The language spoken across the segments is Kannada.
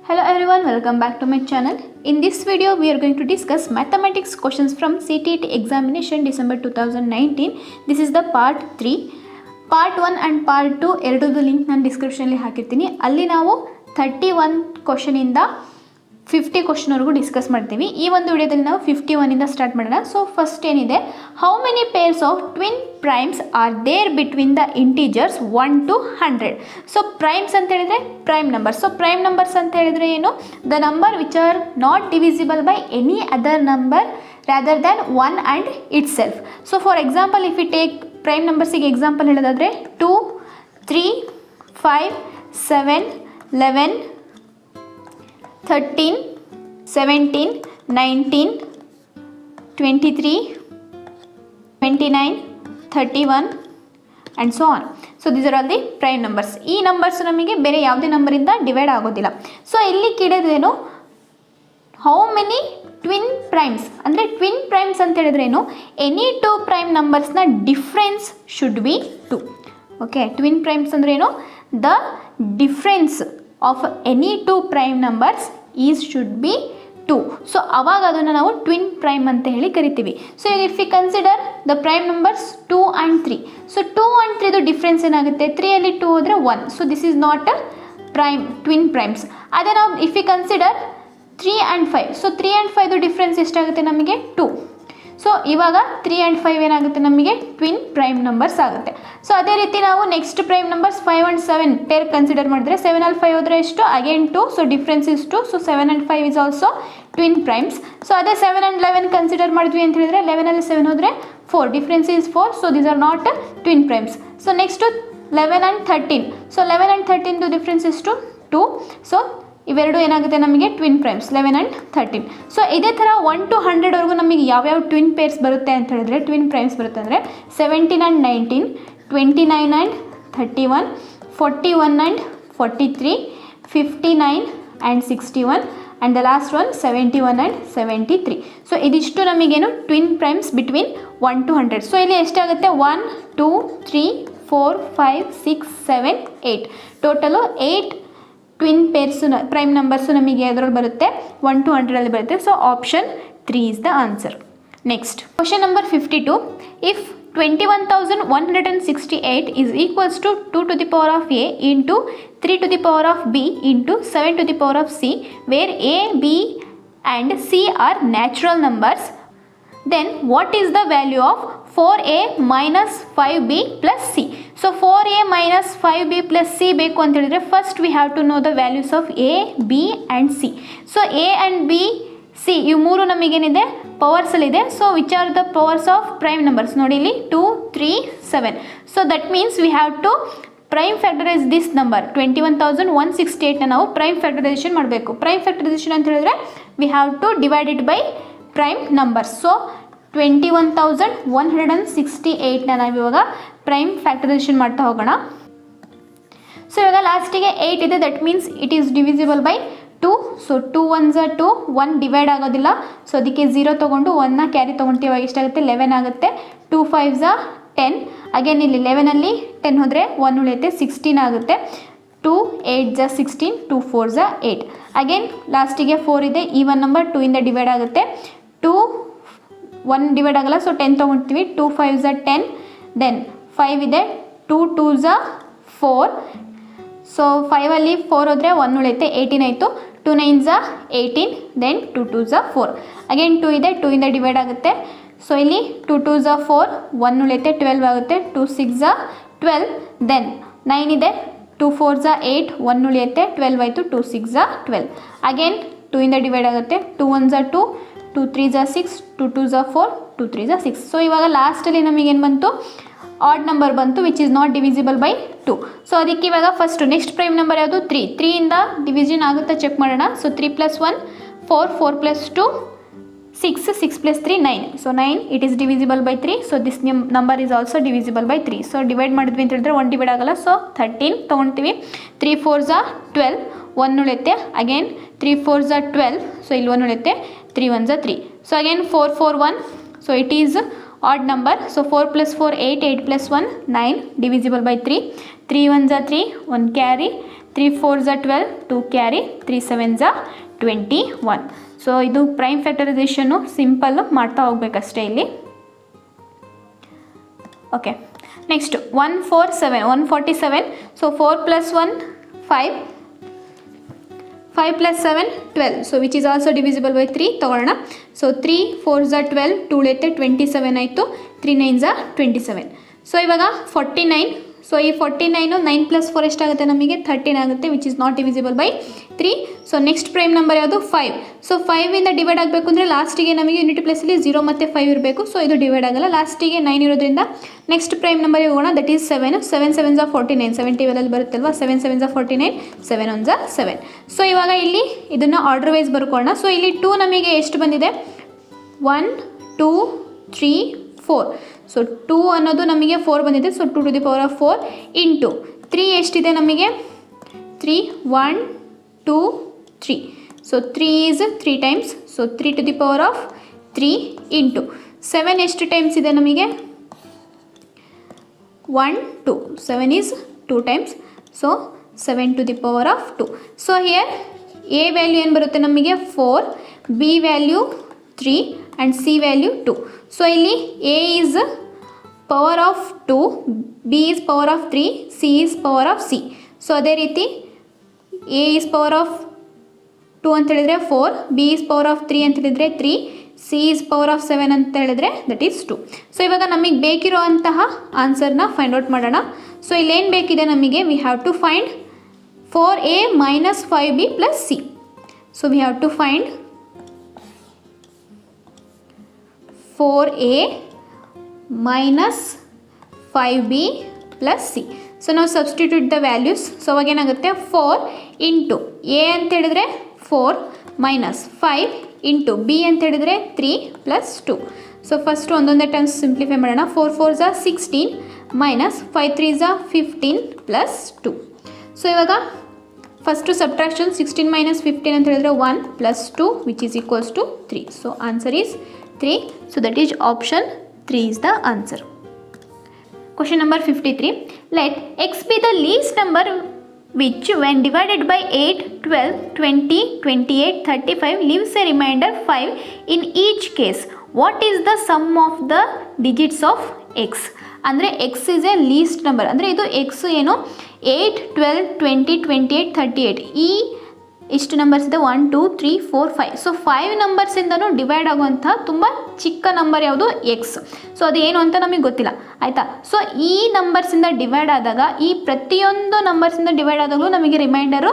Hello everyone, welcome back to my channel. In this video we are going to discuss mathematics questions from CTET examination December 2019. This is the part 3. Part 1 and part 2 ಎರಡೂದು link ನಾನು ಡಿಸ್ಕ್ರಿಪ್ಷನಲ್ಲಿ ಹಾಕಿರ್ತೀನಿ. ಅಲ್ಲಿ ನಾವು 31 ಕ್ವಶನಿಂದ 50 ಕ್ವಶನ್ವರೆಗೂ ಡಿಸ್ಕಸ್ ಮಾಡ್ತೀವಿ. ಈ ಒಂದು ವಿಡಿಯೋದಲ್ಲಿ ನಾವು 51ಇಂದ ಸ್ಟಾರ್ಟ್ ಮಾಡೋಣ. ಸೊ ಫಸ್ಟ್ ಏನಿದೆ, how many pairs of twin primes are there between the integers 1 to 100. So primes ಅಂತ ಹೇಳಿದ್ರೆ prime number. So prime numbers ಅಂತ ಹೇಳಿದ್ರೆ ಏನು? The number which are not divisible by any other number rather than 1 and itself. So for example if you take prime ನಂಬರ್ಸಿಗೆ ಎಕ್ಸಾಂಪಲ್ ಹೇಳೋದಾದರೆ 2, 3, 5, 7, 11, 13, 17, 19, 23, 29, 31 and so on. So these are all the prime numbers. ಈ ನಂಬರ್ಸ್ ನಮಗೆ ಬೇರೆ ಯಾವುದೇ ನಂಬರಿಂದ ಡಿವೈಡ್ ಆಗೋದಿಲ್ಲ. ಸೊ ಇಲ್ಲಿ ಕೇಳಿದ್ರೇನು, ಹೌ ಮೆನಿ ಟ್ವಿನ್ ಪ್ರೈಮ್ಸ್ ಅಂದರೆ ಟ್ವಿನ್ ಪ್ರೈಮ್ಸ್ ಅಂತ ಹೇಳಿದ್ರೇನು, ಎನಿ ಟು ಪ್ರೈಮ್ ನಂಬರ್ಸ್ನ difference should be 2. Okay, twin primes ಅಂದ್ರೇನು, the difference of any two prime numbers is should be 2. So ಅವಾಗ ಅದನ್ನು ನಾವು ಟ್ವಿನ್ ಪ್ರೈಮ್ ಅಂತ ಹೇಳಿ ಕರಿತೀವಿ. So if you consider the prime numbers 2 and 3. So 2 and 3 difference ಏನಾಗುತ್ತೆ, 3ಅಲ್ಲಿ 2 ಹೋದರೆ 1. So this is not a prime, twin primes. ಅದೇ ನಾವು if you consider 3 and 5. So 3 and 5 difference ಎಷ್ಟಾಗುತ್ತೆ ನಮಗೆ, 2. ಸೊ ಇವಾಗ 3 and 5 ಏನಾಗುತ್ತೆ ನಮಗೆ, ಟ್ವಿನ್ ಪ್ರೈಮ್ ನಂಬರ್ಸ್ ಆಗುತ್ತೆ. ಸೊ ಅದೇ ರೀತಿ ನಾವು next prime numbers 5 and 7 pair consider ಮಾಡಿದ್ರೆ 7ಅಲ್ಲಿ 5 ಹೋದರೆ ಎಷ್ಟು, again 2. So difference is 2. So 7 and 5 is also twin primes. So ಅದೇ 7 and 11 ಕನ್ಸಿಡರ್ ಮಾಡಿದ್ವಿ ಅಂತ ಹೇಳಿದ್ರೆ 11ಅಲ್ಲಿ 7 ಹೋದರೆ 4, difference is 4. So these are not twin primes. So next 11 and 13. So 11 and 13 difference ಇಷ್ಟು 2. ಸೊ ಇವೆರಡು ಏನಾಗುತ್ತೆ ನಮಗೆ ಟ್ವಿನ್ ಪ್ರೈಮ್ಸ್, 11 and 13. ಸೊ ಇದೇ ಥರ 1 to 100ವರೆಗೂ ನಮಗೆ ಯಾವ್ಯಾವ ಟ್ವಿನ್ ಪೇರ್ಸ್ ಬರುತ್ತೆ ಅಂತ ಹೇಳಿದ್ರೆ, ಟ್ವಿನ್ ಪ್ರೈಮ್ಸ್ ಬರುತ್ತೆ ಅಂದರೆ 17 and 19, 29 and 31, 41 and 43, 59 and 61 and the last one 71 and 73. So ಇದಿಷ್ಟು ನಮಗೇನು twin primes between 1 to 100. So ಇಲ್ಲಿ ಎಷ್ಟಾಗುತ್ತೆ, 1, 2, 3, 4, 5, 6, 7, 8 total 8 twin pairs prime numbers ನಮಗೆ ಅದರಲ್ಲಿ ಬರುತ್ತೆ, 1 to 100ಅಲ್ಲಿ ಬರುತ್ತೆ. So option 3 is the answer. Next question number 52. If 21,168 is equals to 2 to the power of a into 3 to the power of b into 7 to the power of c, where a, b and c are natural numbers, then what is the value of 4a minus 5b plus c? So 4a minus 5b plus c ಬೇಕು ಅಂತ ಹೇಳಿದ್ರೆ first we have to know the values of a, b and c. So a and b, c ಇವು ಮೂರು ನಮಗೇನಿದೆ ಪವರ್ಸಲ್ಲಿದೆ. So which are the powers of prime numbers ನೋಡಿ, ಇಲ್ಲಿ 2, 3, 7. So that means we have to prime factorize this number 21,168ನ ನಾವು ಪ್ರೈಮ್ ಫ್ಯಾಕ್ಟರೈಸೇಷನ್ ಮಾಡಬೇಕು. ಪ್ರೈಮ್ ಫ್ಯಾಕ್ಟರೈಸೇಷನ್ ಅಂತ ಹೇಳಿದ್ರೆ we have to divide it by prime numbers. So 21,168ನ ನಾವು ಇವಾಗ ಪ್ರೈಮ್ ಫ್ಯಾಕ್ಟರೈಸೇಷನ್ ಮಾಡ್ತಾ ಹೋಗೋಣ. ಸೊ ಇವಾಗ ಲಾಸ್ಟಿಗೆ 8 ಇದೆ, that means it is divisible by 2. So 2 1s are 2, 1 divide ಆಗೋದಿಲ್ಲ. ಸೊ ಅದಕ್ಕೆ 0 ತೊಗೊಂಡು 1ನ ಕ್ಯಾರಿ ತೊಗೊಳ್ತೀವಿ, ಎಷ್ಟಾಗುತ್ತೆ 11 ಆಗುತ್ತೆ. 2 5s are 10. ಅಗೇನ್ ಇಲ್ಲಿ 11ಅಲ್ಲಿ 10 ಹೋದರೆ 1 ಉಳಿಯುತ್ತೆ, 16 ಆಗುತ್ತೆ. 2 8s are 16, 2 4s are 8. Again ಲಾಸ್ಟಿಗೆ 4 ಇದೆ, ಈ 1 ನಂಬರ್ 2 ಇಂದ ಡಿವೈಡ್ ಆಗುತ್ತೆ. 2 1 ಡಿವೈಡ್ ಆಗಲ್ಲ, ಸೊ 10 ತೊಗೊಳ್ತೀವಿ. 2 5s are 10, ದೆನ್ 5 ಇದೆ, 2 2s are 4. ಸೊ 5ಅಲ್ಲಿ 4 ಹೋದರೆ 1 ಉಳಿಯುತ್ತೆ, 18 ಆಯಿತು. 2 9s are 18, then 2 2s are 4. Again 2 ಇದೆ, 2 ಇಂದ ಡಿವೈಡ್ ಆಗುತ್ತೆ. ಸೊ ಇಲ್ಲಿ 2 2s are 4, 1 ಉಳಿಯುತ್ತೆ, 12 ಆಗುತ್ತೆ. 2 6s are 12, ದೆನ್ 9 ಇದೆ, 2 4s are 8, 1 ಉಳಿಯುತ್ತೆ, 12 ಆಯಿತು. 2 6s are 12. ಅಗೇನ್ 2 ಇಂದ ಡಿವೈಡ್ ಆಗುತ್ತೆ. 2 1s are 2, 2 3s are 6, 2 2s are 4, 2 3s are 6. So ಇವಾಗ ಲಾಸ್ಟಲ್ಲಿ ನಮಗೇನು ಬಂತು, ಆಡ್ ನಂಬರ್ ಬಂತು which is not divisible by 2. So ಅದಕ್ಕೆ ಇವಾಗ ಫಸ್ಟು ನೆಕ್ಸ್ಟ್ ಪ್ರೈಮ್ ನಂಬರ್ ಯಾವುದು, 3. 3ಇಂದ ಡಿವಿಷನ್ ಆಗುತ್ತಾ ಚೆಕ್ ಮಾಡೋಣ. So 3 + 1 4, 4 + 2 6, 6 + 3 9. So 9 it is divisible by 3. So this number is also divisible by 3. So divide ಮಾಡಿದ್ವಿ ಅಂತ ಹೇಳಿದ್ರೆ 1 ಡಿವೈಡ್ ಆಗಲ್ಲ. ಸೊ 13 ತೊಗೊಳ್ತೀವಿ. 3 4s are 12, 1 ಉಳಿಯುತ್ತೆ. ಅಗೇನ್ 3 4s are 12, ಸೊ ಇಲ್ಲಿ 1 ಉಳಿಯುತ್ತೆ. 3 1s are 3. So again 4 4 1. So it is odd number. So 4 + 4 8, 8 + 1 9, divisible by 3. 3 1s are 3, 1 carry, 3 4 ಝ 12, 2 carry, 3 7 ಝ 21. So ಇದು ಪ್ರೈಮ್ ಫ್ಯಾಕ್ಟರೈಸೇಷನ್ನು ಸಿಂಪಲ್ಲು ಮಾಡ್ತಾ ಹೋಗ್ಬೇಕಷ್ಟೇ ಇಲ್ಲಿ. Okay, next 147, 147. So 4 + 1 5, 5 + 7 12. So which is also divisible by 3 ತೊಗೊಳ್ಳೋಣ. ಸೊ 3 4 ಝ 12, 2 ಲೇತೆ 27 ಆಯಿತು, 3 9 ಝ 27. ಸೊ ಇವಾಗ 49. ಸೊ ಈ 49 9 + 4 ಎಷ್ಟಾಗುತ್ತೆ ನಮಗೆ 13 ಆಗುತ್ತೆ, which is not divisible by 3. So next prime number ಯಾವುದು 5. ಸೊ 5ಇಂದ ಡಿವೈಡ್ ಆಗಬೇಕು ಅಂದರೆ ಲಾಸ್ಟಿಗೆ ನಮಗೆ ಯೂನಿಟ್ ಪ್ಲೇಸಲ್ಲಿ 0 ಮತ್ತು 5 ಇರಬೇಕು. ಸೊ ಇದು ಡಿವೈಡ್ ಆಗಲ್ಲ, ಲಾಸ್ಟಿಗೆ 9 ಇರೋದ್ರಿಂದ ನೆಕ್ಸ್ಟ್ ಪ್ರೈಮ್ ನಂಬರ್ಗೆ ಹೋಗೋಣ. That is 7. 7 7 ಝ 49, 70 ಬರುತ್ತಲ್ವ. 7 7 ಝ 49, 7 1 ಝ 7. ಸೊ ಇವಾಗ ಇಲ್ಲಿ ಇದನ್ನು ಆರ್ಡರ್ ವೈಸ್ ಬರ್ಕೊಳ್ಳೋಣ. ಸೊ ಇಲ್ಲಿ 2 ನಮಗೆ ಎಷ್ಟು ಬಂದಿದೆ, 1 2 3 4. ಸೊ 2 ಅನ್ನೋದು ನಮಗೆ 4 ಬಂದಿದೆ. So 2 to the power of 4 into 3 ಎಷ್ಟಿದೆ ನಮಗೆ 3, 1 2 3. So 3 is 3 times. So 3 to the power of 3 into 7 ಎಷ್ಟು ಟೈಮ್ಸ್ ಇದೆ ನಮಗೆ 1 2. 7 is 2 times. So 7 to the power of 2. So here A value ಏನು ಬರುತ್ತೆ ನಮಗೆ 4, B value 3 and C value 2. So ಇಲ್ಲಿ A is power of 2, B is power of 3, C is power of C. So ಅದೇ ರೀತಿ ಎ ಈಸ್ ಪವರ್ ಆಫ್ 2 ಅಂತ ಹೇಳಿದರೆ 4, ಬಿ ಈಸ್ ಪವರ್ ಆಫ್ 3 ಅಂತ ಹೇಳಿದರೆ 3, ಸಿ ಈಸ್ ಪವರ್ ಆಫ್ 7 ಅಂತ ಹೇಳಿದರೆ ದಟ್ ಈಸ್ 2. ಸೊ ಇವಾಗ ನಮಗೆ ಬೇಕಿರೋ ಅಂತಹ ಆನ್ಸರ್ನ ಫೈಂಡ್ ಔಟ್ ಮಾಡೋಣ. ಸೊ ಇಲ್ಲೇನು ಬೇಕಿದೆ ನಮಗೆ, we have to find 4a minus 5b plus c. So we have to find 4a minus 5b plus c. So now substitute the values. So again ಆಗುತ್ತೆ 4 into a ಅಂತ ಹೇಳಿದ್ರೆ 4 minus 5 into b ಅಂತ ಹೇಳಿದ್ರೆ 3 plus 2. So first ಒಂದೊಂದೇ ಟರ್ಮ್ಸ್ ಸಿಂಪ್ಲಿಫೈ ಮಾಡೋಣ. 4 4 ಝ 16 minus 5 3 ಝ 15 plus 2. ಸೊ ಇವಾಗ ಫಸ್ಟು ಸಬ್ಟ್ರಾಕ್ಷನ್ 16 minus 15 ಅಂತ ಹೇಳಿದ್ರೆ 1 plus 2 which is equals to 3. So answer is 3. So that is option 3 is the answer. Question number 53. Let x be the least number which when divided by 8, 12, 20, 28, 35 leaves a remainder 5 in each case. What is the sum of the digits of x? ಅಂದರೆ X is A least number. ಅಂದರೆ ಇದು ಎಕ್ಸ್ ಏನು 8, 12, 20, 28, 38 ಈ ಇಷ್ಟು ನಂಬರ್ಸ್ ಇದೆ 1 2 3 4 5. ಸೊ 5 ನಂಬರ್ಸಿಂದನೂ ಡಿವೈಡ್ ಆಗುವಂಥ ತುಂಬ ಚಿಕ್ಕ ನಂಬರ್ ಯಾವುದು ಎಕ್ಸ್. ಸೊ ಅದು ಏನು ಅಂತ ನಮಗೆ ಗೊತ್ತಿಲ್ಲ, ಆಯಿತಾ. ಸೊ ಈ ನಂಬರ್ಸಿಂದ ಡಿವೈಡ್ ಆದಾಗ ಈ ಪ್ರತಿಯೊಂದು ನಂಬರ್ಸಿಂದ ಡಿವೈಡ್ ಆದಾಗಲೂ ನಮಗೆ ರಿಮೈಂಡರು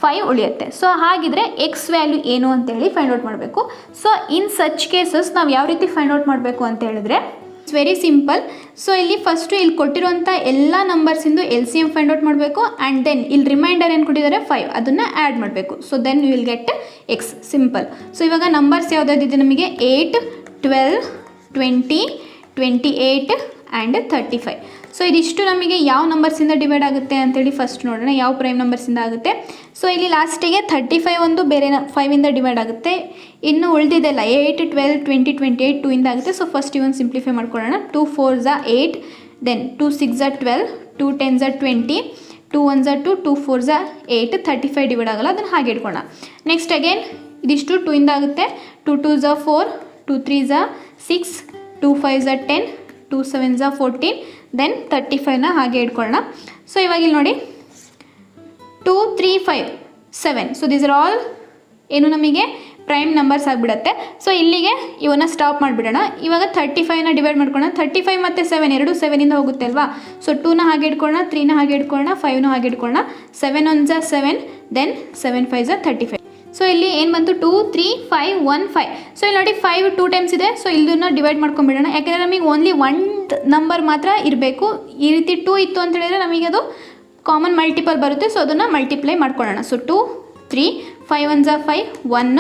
5 ಉಳಿಯುತ್ತೆ. ಸೊ ಹಾಗಿದ್ರೆ ಎಕ್ಸ್ ವ್ಯಾಲ್ಯೂ ಏನು ಅಂತೇಳಿ ಫೈಂಡ್ ಔಟ್ ಮಾಡಬೇಕು. ಸೊ ಇನ್ ಸಚ್ ಕೇಸಸ್ ನಾವು ಯಾವ ರೀತಿ ಫೈಂಡ್ ಔಟ್ ಮಾಡಬೇಕು ಅಂತ ಹೇಳಿದ್ರೆ ಇಟ್ಸ್ ವೆರಿ ಸಿಂಪಲ್. ಸೊ ಇಲ್ಲಿ ಫಸ್ಟು ಇಲ್ಲಿ ಕೊಟ್ಟಿರುವಂಥ ಎಲ್ಲ ನಂಬರ್ಸಿಂದು L C M find out ಮಾಡಬೇಕು ಆ್ಯಂಡ್ ದೆನ್ ಇಲ್ಲಿ ರಿಮೈಂಡರ್ ಏನು ಕೊಟ್ಟಿದ್ದಾರೆ 5 ಅದನ್ನು ಆ್ಯಡ್ ಮಾಡಬೇಕು. So then you will get x, simple. So ಇವಾಗ ನಂಬರ್ಸ್ ಯಾವುದಾದಿದೆ ನಮಗೆ 8, 12, 20, 28 ಆ್ಯಂಡ್ 35. ಸೊ ಇದಿಷ್ಟು ನಮಗೆ ಯಾವ ನಂಬರ್ಸಿಂದ ಡಿವೈಡ್ ಆಗುತ್ತೆ ಅಂತೇಳಿ ಫಸ್ಟ್ ನೋಡೋಣ, ಯಾವ ಪ್ರೈಮ್ ನಂಬರ್ಸಿಂದ ಆಗುತ್ತೆ. ಸೊ ಇಲ್ಲಿ ಲಾಸ್ಟಿಗೆ 35 ಒಂದು ಬೇರೆ 5ಇಂದ ಡಿವೈಡ್ ಆಗುತ್ತೆ. ಇನ್ನು ಉಳಿದಿದೆಲ್ಲ 8, 12, 20, 28 2ಇಂದ ಆಗುತ್ತೆ. ಸೊ ಫಸ್ಟ್ ಇವನ್ ಸಿಂಪ್ಲಿಫೈ ಮಾಡ್ಕೊಳ್ಳೋಣ. 2 4 ಝ 8, ದೆನ್ 2 6 ಝ 12, 2 10 ಝ 20, 2 1 ಝ 2, 2 4 ಝ 8, 35 ಡಿವೈಡ್ ಆಗೋಲ್ಲ, ಅದನ್ನು ಹಾಗೆ ಇಟ್ಕೊಳ್ಳೋಣ. ನೆಕ್ಸ್ಟ್ ಅಗೇನ್ ಇದಿಷ್ಟು 2ಇಂದ ಆಗುತ್ತೆ. 2 2 ಝ 4, 2 3 ಝ 6, 2 5 ಝ 10, 2 7 ಝ 14, ದೆನ್ 35ನ ಹಾಗೆ ಇಟ್ಕೊಳ್ಳೋಣ. ಸೊ ಇವಾಗ ಇಲ್ಲಿ ನೋಡಿ 2 3 5 7. ಸೊ ದೀಸ್ ಆರ್ ಆಲ್ ಏನು ನಮಗೆ ಪ್ರೈಮ್ ನಂಬರ್ಸ್ ಆಗಿಬಿಡುತ್ತೆ. ಸೊ ಇಲ್ಲಿಗೆ ಇವನ್ನ ಸ್ಟಾಪ್ ಮಾಡಿಬಿಡೋಣ. ಇವಾಗ 35ನ ಡಿವೈಡ್ ಮಾಡ್ಕೊಳ್ಳೋಣ. 35 ಮತ್ತು 7 ಎರಡು 7ಇಂದ ಹೋಗುತ್ತೆ ಅಲ್ವಾ. ಸೊ 2ನ ಹಾಗೆ ಇಟ್ಕೊಳ್ಳೋಣ, 3ನ ಹಾಗೆ ಇಟ್ಕೊಳ್ಳೋಣ, 5ನ ಹಾಗೆ ಇಟ್ಕೊಳ್ಳೋಣ. 7 1 ಝ 7, ದೆನ್ 7 5 ಝ 35. ಸೊ ಇಲ್ಲಿ ಏನು ಬಂತು 2 3 5 1 5. ಸೊ ಇಲ್ಲಿ ನೋಡಿ 5 2 ಟೈಮ್ಸ್ ಇದೆ. ಸೊ ಇಲ್ಲದನ್ನ ಡಿವೈಡ್ ಮಾಡ್ಕೊಂಡ್ಬಿಡೋಣ. ಯಾಕೆಂದರೆ ನಮಗೆ ಓನ್ಲಿ 1 ನಂಬರ್ ಮಾತ್ರ ಇರಬೇಕು. ಈ ರೀತಿ 2 ಇತ್ತು ಅಂತ ಹೇಳಿದ್ರೆ ನಮಗೆ ಅದು ಕಾಮನ್ ಮಲ್ಟಿಪಲ್ ಬರುತ್ತೆ. ಸೊ ಅದನ್ನು ಮಲ್ಟಿಪ್ಲೈ ಮಾಡ್ಕೊಳ್ಳೋಣ. ಸೊ 2 3 5 1 ಝ 5 1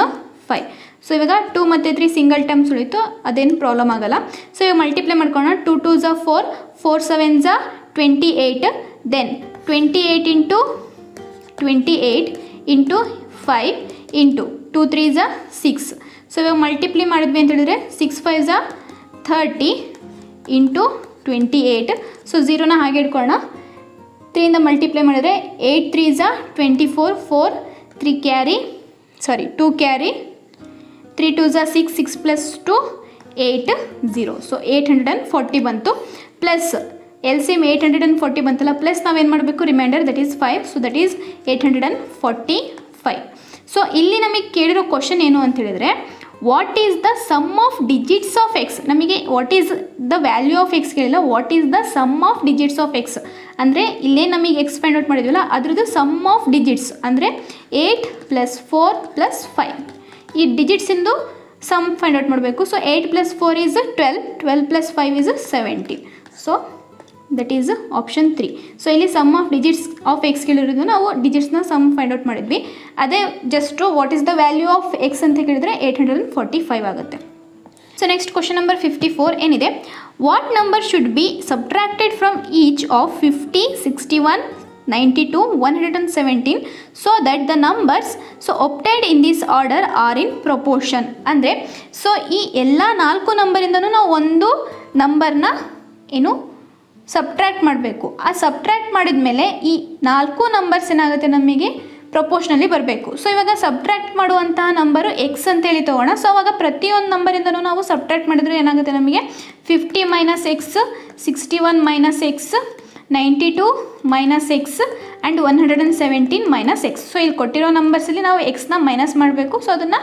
5. ಸೊ ಇವಾಗ 2 ಮತ್ತು 3 ಸಿಂಗಲ್ ಟರ್ಮ್ಸ್ ಉಳಿತು, ಅದೇನು ಪ್ರಾಬ್ಲಮ್ ಆಗೋಲ್ಲ. ಸೊ ಇವಾಗ ಮಲ್ಟಿಪ್ಲೈ ಮಾಡ್ಕೊಳ್ಳೋಣ. 2 2 ಝ 4, 4 7 ಝ 28, ದೆನ್ 28 ಇಂಟು 28 ಇಂಟು 5 ಇಂಟು 2 3 ಝ 6. ಸೊ ಇವಾಗ ಮಲ್ಟಿಪ್ಲೈ ಮಾಡಿದ್ವಿ ಅಂತ ಹೇಳಿದ್ರೆ 6 5 ಝ 30 ಇಂಟು 28. ಸೊ 0ನ ಹಾಗೆ ಇಟ್ಕೊಳ್ಳೋಣ. 3 ಮಲ್ಟಿಪ್ಲೈ ಮಾಡಿದ್ರೆ 8 3 Jha 24, 4 3 carry 2 carry 3 2 Jha 6, 6 plus 2 8 0. So 840 ಬಂತು. ಪ್ಲಸ್ ಎಲ್ ಸಿ ಎಮ್ 840 ಬಂತಲ್ಲ, ಪ್ಲಸ್ ನಾವೇನು ಮಾಡಬೇಕು, remainder that is 5. So that is 845. So ಇಲ್ಲಿ ನಮಗೆ ಕೇಳಿರೋ ಕ್ವಶನ್ ಏನು ಅಂತ ಹೇಳಿದರೆ, what is the sum of digits of x. ನಮಗೆ what is the value of x ಕೇಳಿಲ್ಲ, what is the sum of digits of x ಅಂದರೆ ಇಲ್ಲೇ ನಮಗೆ ಎಕ್ಸ್ ಫೈಂಡ್ ಔಟ್ ಮಾಡಿದ್ವಲ್ಲ ಅದ್ರದ್ದು ಸಮ್ ಆಫ್ ಡಿಜಿಟ್ಸ್ ಅಂದರೆ 8 + 4 + 5. ಈ ಡಿಜಿಟ್ಸಿಂದು ಸಮ್ ಫೈಂಡ್ ಔಟ್ ಮಾಡಬೇಕು. So 8 + 4 is 12, 12 + 5 is 17. So that is option 3. So ಇಲ್ಲಿ sum of digits of x ಕೇಳಿರೋದು ನಾವು ಡಿಜಿಟ್ಸ್ನ ಸಮ್ ಫೈಂಡ್ ಔಟ್ ಮಾಡಿದ್ವಿ. ಅದೇ just what is the value of x ಅಂತ ಕೇಳಿದ್ರೆ 845 ಆಗುತ್ತೆ. ಸೊ ನೆಕ್ಸ್ಟ್ ಕ್ವಶನ್ ನಂಬರ್ 54 ಏನಿದೆ, what number should be subtracted from each of 50, 61, 92, 117 so that the numbers so opted in this order or in proportion. ಅಂದರೆ ಸೊ ಈ ಎಲ್ಲ 4 ನಂಬರಿಂದನೂ ನಾವು ಒಂದು ನಂಬರ್ನ ಏನು ಸಬ್ಟ್ರ್ಯಾಕ್ಟ್ ಮಾಡಬೇಕು. ಆ ಸಬ್ಟ್ರ್ಯಾಕ್ಟ್ ಮಾಡಿದ ಮೇಲೆ ಈ 4 ನಂಬರ್ಸ್ ಏನಾಗುತ್ತೆ ನಮಗೆ ಪ್ರೊಪೋರ್ಷನಲ್ಲಿ ಬರಬೇಕು. ಸೊ ಇವಾಗ ಸಬ್ಟ್ರ್ಯಾಕ್ಟ್ ಮಾಡುವಂತಹ ನಂಬರು ಎಕ್ಸ್ ಅಂತೇಳಿ ತೊಗೋಣ. ಸೊ ಅವಾಗ ಪ್ರತಿಯೊಂದು ನಂಬರಿಂದನೂ ನಾವು ಸಬ್ಟ್ರ್ಯಾಕ್ಟ್ ಮಾಡಿದರೆ ಏನಾಗುತ್ತೆ ನಮಗೆ 50 - x, 61 - x, 92 - x and 117 - x. So ಇಲ್ಲಿ ಕೊಟ್ಟಿರೋ ನಂಬರ್ಸಲ್ಲಿ ನಾವು ಎಕ್ಸ್ನ ಮೈನಸ್ ಮಾಡಬೇಕು. ಸೊ ಅದನ್ನು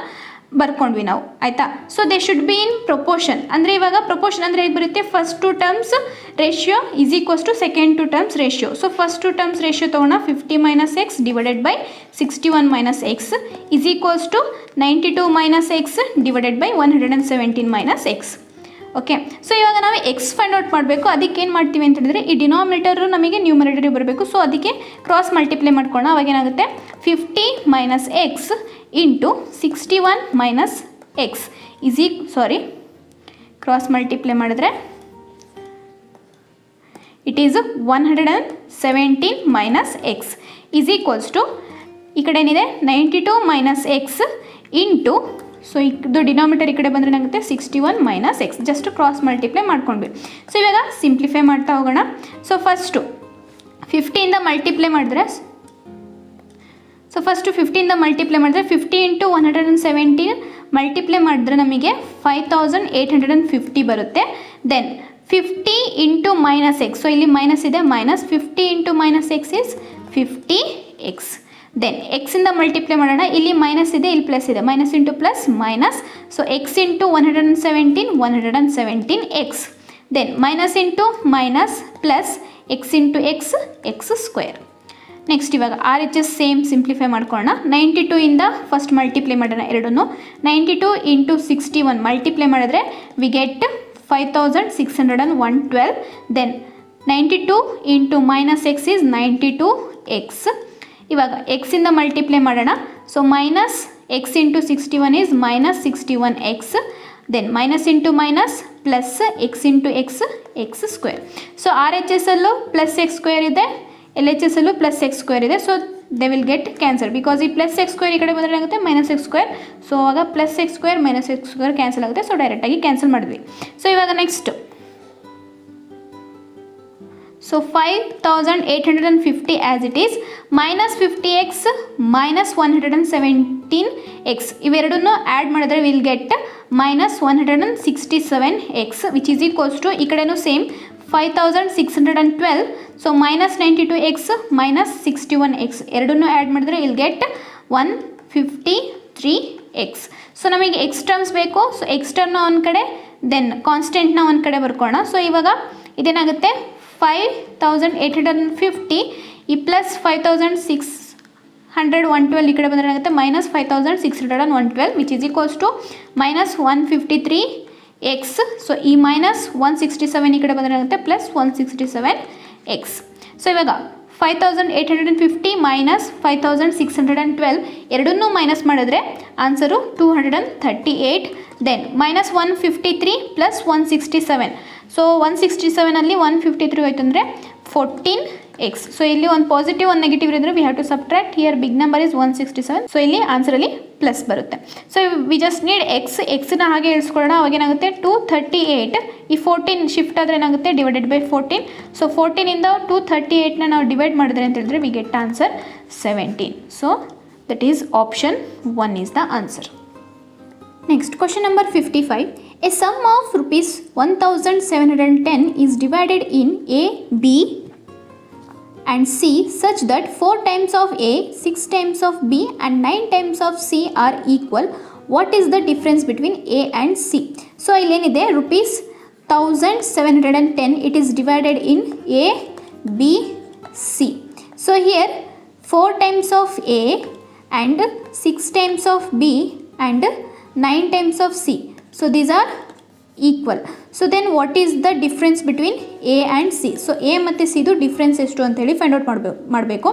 ಬರ್ಕೊಂಡ್ವಿ ನಾವು, ಆಯಿತಾ. So they should be in proportion. ಅಂದರೆ ಇವಾಗ ಪ್ರೊಪೋರ್ಷನ್ ಅಂದರೆ ಹೇಗೆ ಬರುತ್ತೆ, first 2 terms ratio is equals to second 2 terms ratio. So first 2 terms ratio ತೊಗೋಣ, 50 - x divided by 61 - x is equals to 92 - x divided by 117 - x. Okay. So ಇವಾಗ ನಾವು ಎಕ್ಸ್ ಫೈಂಡ್ ಔಟ್ ಮಾಡಬೇಕು. ಅದಕ್ಕೆ ಏನು ಮಾಡ್ತೀವಿ ಅಂತ ಹೇಳಿದ್ರೆ, ಈ ಡಿನಾಮಿನೇಟರು ನಮಗೆ ನ್ಯೂಮರೇಟರ್ ಬರಬೇಕು. ಸೊ ಅದಕ್ಕೆ ಕ್ರಾಸ್ ಮಲ್ಟಿಪ್ಲೈ ಮಾಡ್ಕೊಳ್ಳೋಣ. ಅವಾಗ ಏನಾಗುತ್ತೆ 50 - x into 61 - x cross multiply ಮಾಡಿದ್ರೆ it is 117 - x is equals to ಈ ಕಡೆ ಏನಿದೆ 92 - x ಇಂಟು ಸೊ ಇದು ಡಿನಾಮಿನೇಟರ್ ಈ ಕಡೆ ಬಂದರೆ ಏನಾಗುತ್ತೆ 61 - x. ಜಸ್ಟ್ ಕ್ರಾಸ್ ಮಲ್ಟಿಪ್ಲೈ ಮಾಡ್ಕೊಂಡ್ವಿ. ಸೊ ಇವಾಗ ಸಿಂಪ್ಲಿಫೈ ಮಾಡ್ತಾ ಹೋಗೋಣ. ಸೊ ಫಸ್ಟು 50ಇಂದ ಮಲ್ಟಿಪ್ಲೈ ಮಾಡಿದ್ರೆ 50 ಇಂಟು 117 ಮಲ್ಟಿಪ್ಲೈ ಮಾಡಿದ್ರೆ ನಮಗೆ 5850 ಬರುತ್ತೆ. Then 50 into -x. ಸೊ ಇಲ್ಲಿ ಮೈನಸ್ ಇದೆ, -50 into -x is 50x. Then ಎಕ್ಸಿಂದ ಮಲ್ಟಿಪ್ಲೈ ಮಾಡೋಣ. ಇಲ್ಲಿ ಮೈನಸ್ ಇದೆ, ಇಲ್ಲಿ ಪ್ಲಸ್ ಇದೆ, minus into plus minus. So x into 117 x. Then minus into minus plus x into x square. Next ಇವಾಗ R H S same simplify ಮಾಡ್ಕೊಳ್ಳೋಣ. 92 ಇಂದ ಫಸ್ಟ್ ಮಲ್ಟಿಪ್ಲೈ ಮಾಡೋಣ ಎರಡನ್ನು. 92 ಇಂಟು 61 ಮಲ್ಟಿಪ್ಲೈ ಮಾಡಿದ್ರೆ we get 5612. Then 92 into -x is 92x. ಇವಾಗ ಎಕ್ಸಿಂದ ಮಲ್ಟಿಪ್ಲೈ ಮಾಡೋಣ. So minus x into 61 is -61x. Then minus into minus plus x into x square. So R H S ಅಲ್ಲೂ ಪ್ಲಸ್ ಎಕ್ಸ್ ಸ್ಕ್ವೇರ್ ಇದೆ, ಎಲ್ ಎಚ್ ಎಸ್ ಅಲ್ಲೂ ಪ್ಲಸ್ ಎಕ್ಸ್ ಸ್ಕ್ವೇರ್ ಇದೆ. So they will get cancel because ಈ ಪ್ಲಸ್ ಎಕ್ಸ್ ಸ್ಕ್ವೇರ್ ಈ ಕಡೆ ಬಂದರೆ ಆಗುತ್ತೆ -x ಸ್ಕ್ವೇರ್. ಸೊ ಆವಾಗ plus x square -x square cancel ಆಗುತ್ತೆ. ಸೊ ಡೈರೆಕ್ಟಾಗಿ ಕ್ಯಾನ್ಸಲ್ ಮಾಡಿದ್ವಿ. ಸೊ ಇವಾಗ next so 5850 as it is -50x -117x ಇವೆರಡನ್ನು ಆ್ಯಡ್ ಮಾಡಿದ್ರೆ will get -167x which is equals to ಈ ಕಡೆನೂ ಸೇಮ್ 5612. ಸೊ -92x -61x ಎರಡನ್ನೂ ಆ್ಯಡ್ ಮಾಡಿದ್ರೆ ವಿಲ್ ಗೆಟ್ 153x. ಸೊ ನಮಗೆ ಎಕ್ಸ್ ಟರ್ಮ್ಸ್ ಬೇಕು. ಸೊ ಎಕ್ಸ್ ಟರ್ಮ್ನ ಒಂದು ಕಡೆ ದೆನ್ ಕಾನ್ಸ್ಟೆಂಟ್ನ ಒಂದು ಕಡೆ ಬರ್ಕೊಳ್ಳೋಣ. ಸೊ ಇವಾಗ ಇದೇನಾಗುತ್ತೆ 5850 ಈ ಪ್ಲಸ್ 5612 ಈ ಕಡೆ ಬಂದರೆ ಏನಾಗುತ್ತೆ -5612 which is equals to -153x. So ಈ -167 ಈ ಕಡೆ ಬಂದರೆ ಏನಾಗುತ್ತೆ +167x. ಸೊ ಇವಾಗ 5850 -5612 ಎರಡನ್ನೂ ಮೈನಸ್ ಮಾಡಿದ್ರೆ ಆನ್ಸರು 238. ದೆನ್ -153 + 167. ಸೊ 167 ಅಲ್ಲಿ 153 ಹೋಯ್ತು ಅಂದರೆ 14 x. ಸೊ ಇಲ್ಲಿ ಒಂದು ಪಾಸಿಟಿವ್ ಒಂದು ನೆಗೆಟಿವ್ ಇರೋದ್ರೆ we have to subtract. Here big number is 167. So ಇಲ್ಲಿ ಆನ್ಸರಲ್ಲಿ ಪ್ಲಸ್ ಬರುತ್ತೆ. ಸೊ ವಿ ಜಸ್ಟ್ ನೀಡ್ ಎಕ್ಸ್ನ ಹಾಗೆ ಇಳಿಸ್ಕೊಳ್ಳೋಣ. ಅವಾಗ ಏನಾಗುತ್ತೆ 238. ಈ 14 ಶಿಫ್ಟ್ ಆದರೆ ಏನಾಗುತ್ತೆ ಡಿವೈಡೆಡ್ ಬೈ 14. ಸೊ 14ಇಂದ 238ನ ನಾವು ಡಿವೈಡ್ ಮಾಡಿದ್ರೆ ಅಂತ ಹೇಳಿದ್ರೆ we get answer 17. So that is option 1 is the answer. Next, question number 55. A sum of rupees 1710 is divided in A, B and C such that 4 times of A, 6 times of B and 9 times of C are equal. What is the difference between A and C? So, illenide rupees 1710 it is divided in A, B, C. So, here 4 times of A and 6 times of B and 9 times of C. So these are equal. So then what is the difference between A and C? So A ಮತ್ತು C ದು ಡಿಫ್ರೆನ್ಸ್ ಎಷ್ಟು ಅಂತ ಹೇಳಿ ಫೈಂಡ್ ಔಟ್ ಮಾಡಬೇಕು.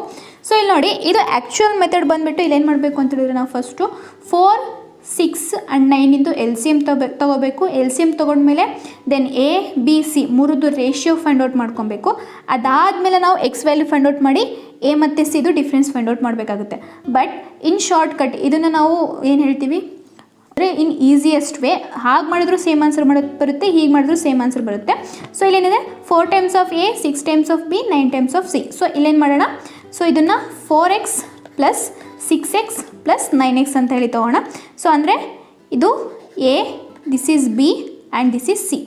ಸೊ ಇಲ್ಲಿ ನೋಡಿ, ಇದು ಆ್ಯಕ್ಚುಯಲ್ ಮೆಥಡ್ ಬಂದುಬಿಟ್ಟು ಇಲ್ಲಿ ಏನು ಮಾಡಬೇಕು ಅಂತ ಹೇಳಿದ್ರೆ ನಾವು ಫಸ್ಟು 4, 6 ಆ್ಯಂಡ್ 9 ಇಂದು ಎಲ್ ಸಿ ಎಮ್ ತೊಗೋಬೇಕು. ಎಲ್ ಸಿ ಎಮ್ ತೊಗೊಂಡ್ಮೇಲೆ ದೆನ್ A, B, C ಮೂರದ್ದು ರೇಷಿಯೋ ಫೈಂಡ್ ಔಟ್ ಮಾಡ್ಕೊಬೇಕು. ಅದಾದಮೇಲೆ ನಾವು ಎಕ್ಸ್ ವ್ಯಾಲ್ಯೂ ಫೈಂಡ್ ಔಟ್ ಮಾಡಿ A ಮತ್ತು C ದು ಡಿಫ್ರೆನ್ಸ್ ಫೈಂಡ್ ಔಟ್ ಮಾಡಬೇಕಾಗುತ್ತೆ. ಬಟ್ ಇನ್ ಶಾರ್ಟ್ ಕಟ್ ಇದನ್ನು ನಾವು ಏನು ಹೇಳ್ತೀವಿ ಅಂದರೆ ಇನ್ ಈಸಿಯೆಸ್ಟ್ ವೇ, ಹಾಗೆ ಮಾಡಿದ್ರು ಸೇಮ್ ಆನ್ಸರ್ ಬರುತ್ತೆ, ಹೀಗೆ ಮಾಡಿದ್ರು ಸೇಮ್ ಆನ್ಸರ್ ಬರುತ್ತೆ. ಸೊ ಇಲ್ಲೇನಿದೆ 4 times of A, 6 times of B, 9 times of C. So ಇಲ್ಲೇನು ಮಾಡೋಣ, ಸೊ ಇದನ್ನು 4x plus 6x plus 9x ಅಂತ ಹೇಳಿ ತೊಗೋಣ. ಸೊ ಅಂದರೆ ಇದು A, this is B and this is C.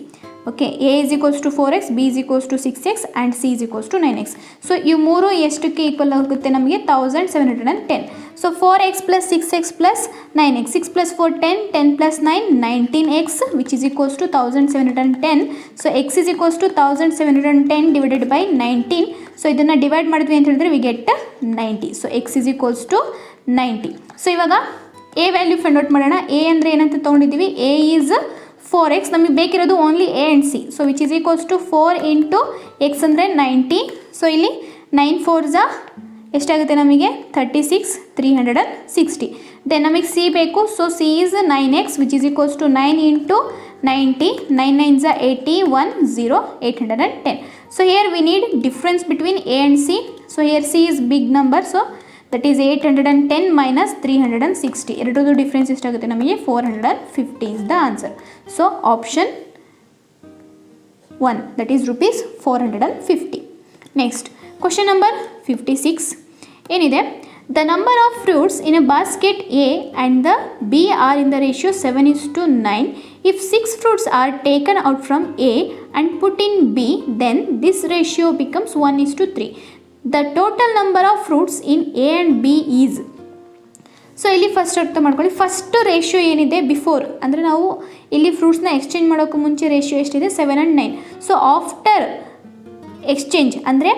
Okay, A is equals to 4x, B is equals to 6x and C is equals to 9x. So ಇವು ಮೂರು ಎಷ್ಟಕ್ಕೆ ಈಕ್ವಲ್ ಆಗುತ್ತೆ ನಮಗೆ 1710. So 4x plus 6x plus 9x, 6 plus 4 10, 10 plus 9 19x which is equals to 1710. So x is equals to 1710 divided by 19. So ಇದನ್ನು ಡಿವೈಡ್ ಮಾಡಿದ್ವಿ ಅಂತ ಹೇಳಿದ್ರೆ we get 90. So x is equals to 90. So ಇವಾಗ ಎ ವ್ಯಾಲ್ಯೂ ಫೈಂಡ್ ಔಟ್ ಮಾಡೋಣ. ಎ ಅಂದರೆ ಏನಂತ ತೊಗೊಂಡಿದ್ದೀವಿ, ಎ ಈಸ್ 4x, ನಮಗೆ ಬೇಕಿರೋದು only A and C. So which is equals to 4 into x ಅಂದರೆ 90. ಸೊ ಇಲ್ಲಿ 9 4 ಎಷ್ಟಾಗುತ್ತೆ ನಮಗೆ 36, 360. ದೆನ್ ನಮಗೆ ಸಿ ಬೇಕು. So C is 9x which is equals to 9 into 90, 9 9 80, 1 0, 810. So here we need difference between A and C. So here C is big number, so that is 810 minus 360. ಎರಡರದ್ದು ಡಿಫ್ರೆನ್ಸ್ ಎಷ್ಟಾಗುತ್ತೆ ನಮಗೆ 450 is the answer. So option 1 that is rupees 450. Next question number 56 ಏನಿದೆ, the number of fruits in a basket A and the B are in the ratio 7:9. If 6 fruits are taken out from A and put in B, then this ratio becomes 1:3. The total number of fruits in A and B is. So ಇಲ್ಲಿ ಫಸ್ಟ್ ಅರ್ಥ ಮಾಡ್ಕೊಳ್ಳಿ. ಫಸ್ಟ್ ರೇಷಿಯೋ ಏನಿದೆ ಬಿಫೋರ್, ಅಂದರೆ ನಾವು ಇಲ್ಲಿ ಫ್ರೂಟ್ಸ್ನ ಎಕ್ಸ್ಚೇಂಜ್ ಮಾಡೋಕ್ಕೂ ಮುಂಚೆ ರೇಷಿಯೋ ಎಷ್ಟಿದೆ 7 and 9. ಸೊ ಆಫ್ಟರ್ ಎಕ್ಸ್ಚೇಂಜ್ ಅಂದರೆ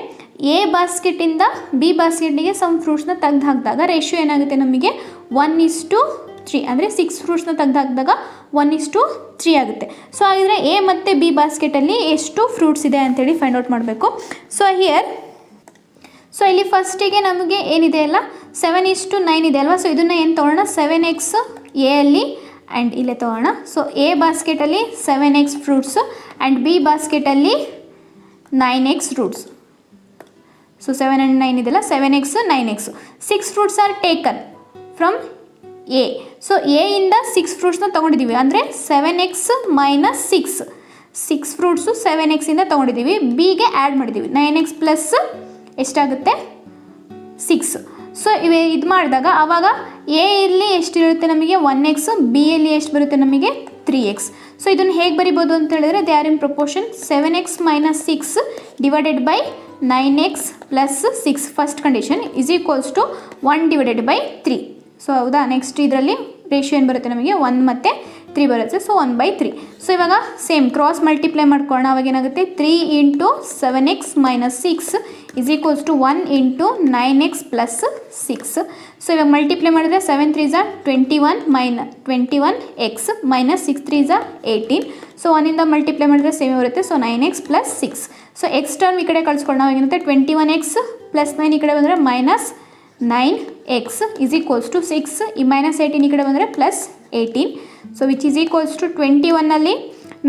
ಎ ಬಾಸ್ಕೆಟಿಂದ ಬಿ ಬಾಸ್ಕೆಟ್ಗೆ ಸಮ್ ಫ್ರೂಟ್ಸ್ನ ತೆಗೆದು ಹಾಕಿದಾಗ ರೇಷಿಯೋ ಏನಾಗುತ್ತೆ ನಮಗೆ 1:3. ಅಂದರೆ 6 ಫ್ರೂಟ್ಸ್ನ ತೆಗೆದು ಹಾಕಿದಾಗ 1:3 ಆಗುತ್ತೆ. ಸೊ ಹಾಗಿದ್ರೆ ಎ ಮತ್ತು ಬಿ ಬಾಸ್ಕೆಟಲ್ಲಿ ಎಷ್ಟು ಫ್ರೂಟ್ಸ್ ಇದೆ ಅಂತೇಳಿ ಫೈಂಡ್ ಔಟ್ ಮಾಡಬೇಕು. ಸೊ ಹಿಯರ್ ಸೊ ಇಲ್ಲಿ ಫಸ್ಟಿಗೆ ನಮಗೆ ಏನಿದೆ ಅಲ್ಲ 7:9 ಇದೆ ಅಲ್ವಾ. ಸೊ ಇದನ್ನು ಏನು ತೊಗೊಳ್ಳೋಣ, 7x ಎ ಅಲ್ಲಿ ಆ್ಯಂಡ್ ಇಲ್ಲೇ ತೊಗೊಳ್ಳೋಣ. ಸೊ ಎ ಬಾಸ್ಕೆಟಲ್ಲಿ 7x ಫ್ರೂಟ್ಸು ಆ್ಯಂಡ್ ಬಿ ಬಾಸ್ಕೆಟಲ್ಲಿ 9x ಫ್ರೂಟ್ಸ್. ಸೊ 7 and 9 ಇದೆಲ್ಲ 7x 9x. 6 fruits are taken from A. So A ಇಂದ 6 ಫ್ರೂಟ್ಸ್ನ ತೊಗೊಂಡಿದ್ದೀವಿ, ಅಂದರೆ 7x ಮೈನಸ್ 6 ಫ್ರೂಟ್ಸು 7x ಇಂದ ತೊಗೊಂಡಿದ್ದೀವಿ. ಬಿಗೆ ಆ್ಯಡ್ ಮಾಡಿದ್ದೀವಿ 9x ಪ್ಲಸ್ ಎಷ್ಟಾಗುತ್ತೆ 6. ಸೊ ಇದು ಮಾಡಿದಾಗ ಆವಾಗ ಎ ಇಲ್ಲಿ ಎಷ್ಟಿರುತ್ತೆ ನಮಗೆ 1x, ಬಿ ಯಲ್ಲಿ ಎಷ್ಟು ಬರುತ್ತೆ ನಮಗೆ 3x. ಸೊ ಇದನ್ನು ಹೇಗೆ ಬರಿಬೋದು ಅಂತ ಹೇಳಿದ್ರೆ they are in proportion 7x minus 6 divided by 9x plus 6 first condition is equals to 1 divided by 3. So ಹೌದಾ, ನೆಕ್ಸ್ಟ್ ಇದರಲ್ಲಿ ರೇಷಿಯೋ ಏನು ಬರುತ್ತೆ ನಮಗೆ 1 ಮತ್ತು 3 ಬರುತ್ತೆ. ಸೊ 1/3. ಸೊ ಇವಾಗ ಸೇಮ್ ಕ್ರಾಸ್ ಮಲ್ಟಿಪ್ಲೈ ಮಾಡ್ಕೊಳ್ಳೋಣ. ಅವಾಗ ಏನಾಗುತ್ತೆ 3 into 7x minus 6 is equals to 1 into 9x plus 6. So ಇವಾಗ ಮಲ್ಟಿಪ್ಲೈ ಮಾಡಿದ್ರೆ 7 3 21x ಮೈನಸ್ 6 3 18. ಸೊ 1ಇಂದ ಮಲ್ಟಿಪ್ಲೈ ಮಾಡಿದ್ರೆ ಸೇಮ್ ಬರುತ್ತೆ. So 9x plus 6. So X term ಈ ಕಡೆ ಕಳ್ಸ್ಕೊಂಡು ನಾವು ಏನಾಗುತ್ತೆ 21x ಪ್ಲಸ್ 9 ಈ ಕಡೆ ಬಂದರೆ minus 9x is equals to 6. ಈ ಮೈನಸ್ 18 ಈ ಕಡೆ ಬಂದರೆ plus 18. So which is equals to 21ಅಲ್ಲಿ